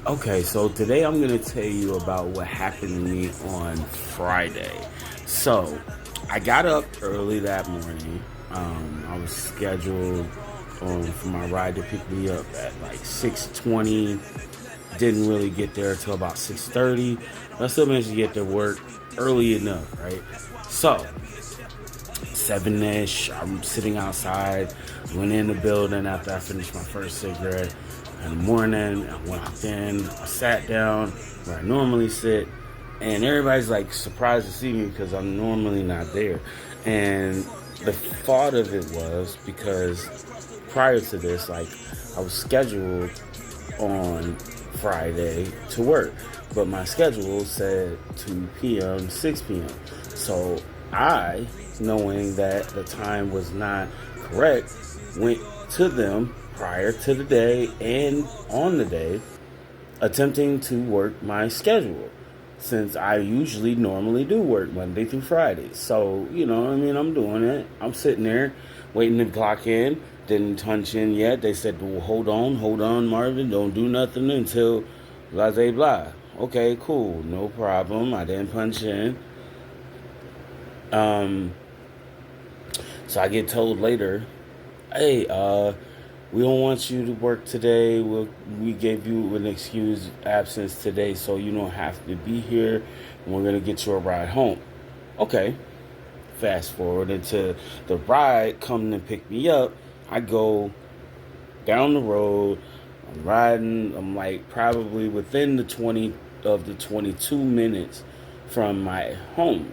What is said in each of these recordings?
Okay, so today I'm going to tell you about what happened to me on Friday. So, I got up early that morning. I was scheduled for my ride to pick me up at like 6:20. Didn't really get there till about 6:30, but I still managed to get to work early enough, right? So, 7ish. I'm sitting outside. Went in the building after I finished my first cigarette. In the morning, I walked in. I sat down where I normally sit, and everybody's like surprised to see me because I'm normally not there. And the thought of it was because prior to this, like I was scheduled on Friday to work, but my schedule said 2 p.m., 6 p.m. So I, knowing that the time was not correct, went to them prior to the day and on the day, attempting to work my schedule. Since I usually normally do work Monday through Friday. So, I'm doing it. I'm sitting there waiting to clock in. Didn't punch in yet. They said, well, hold on, Marvin. Don't do nothing until blah, blah, blah. Okay, cool. No problem. I didn't punch in. Um, so I get told later, hey, we don't want you to work today. We gave you an excuse absence today, so you don't have to be here. And we're gonna get you a ride home. Okay. Fast forward into the ride coming to pick me up. I go down the road. I'm riding. I'm like probably within the 20 of the 22 minutes from my home.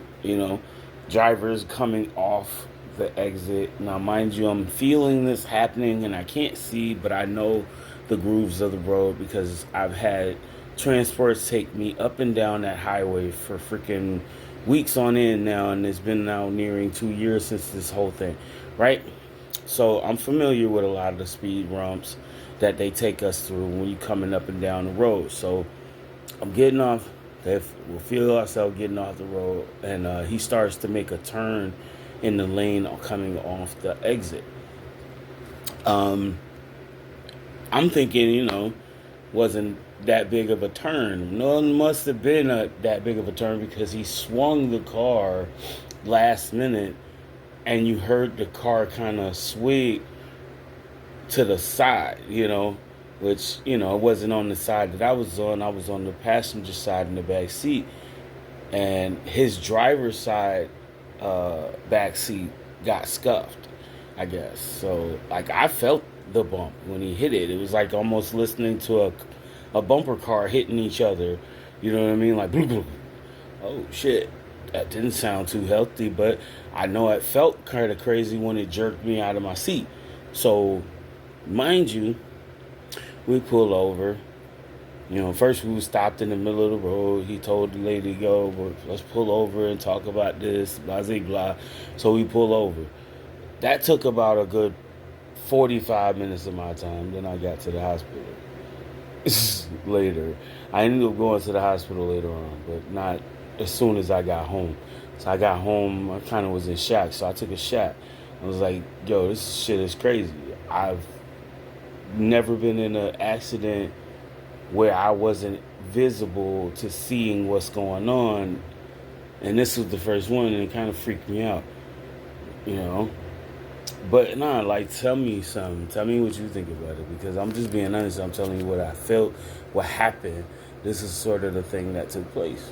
Drivers coming off the exit. Now, mind you, I'm feeling this happening and I can't see, but I know the grooves of the road because I've had transports take me up and down that highway for freaking weeks on end now, and it's been now nearing 2 years since this whole thing, right? So I'm familiar with a lot of the speed bumps that they take us through when you're coming up and down the road. So I'm getting off. We'll feel ourselves getting off the road, and he starts to make a turn in the lane coming off the exit. Um, I'm thinking, wasn't that big of a turn. No, it must have been that big of a turn because he swung the car last minute, and you heard the car kind of swing to the side, which, it wasn't on the side that I was on. I was on the passenger side in the back seat. And his driver's side back seat got scuffed, I guess. So, like, I felt the bump when he hit it. It was like almost listening to a bumper car hitting each other. You know what I mean? Like, bloop, bloop. Oh, shit. That didn't sound too healthy, but I know it felt kind of crazy when it jerked me out of my seat. So, mind you, we pull over. First we stopped in the middle of the road. He told the lady to go, well, let's pull over and talk about this, blah, blah, blah. So we pull over. That took about a good 45 minutes of my time. Then I got to the hospital later. I ended up going to the hospital later on, but not as soon as I got home. So I got home, I kind of was in shock. So I took a shot. I was like, yo, this shit is crazy. I've never been in an accident where I wasn't visible to seeing what's going on. And this was the first one, and it kind of freaked me out, you know? But nah, like, tell me something. Tell me what you think about it, because I'm just being honest. I'm telling you what I felt, what happened. This is sort of the thing that took place.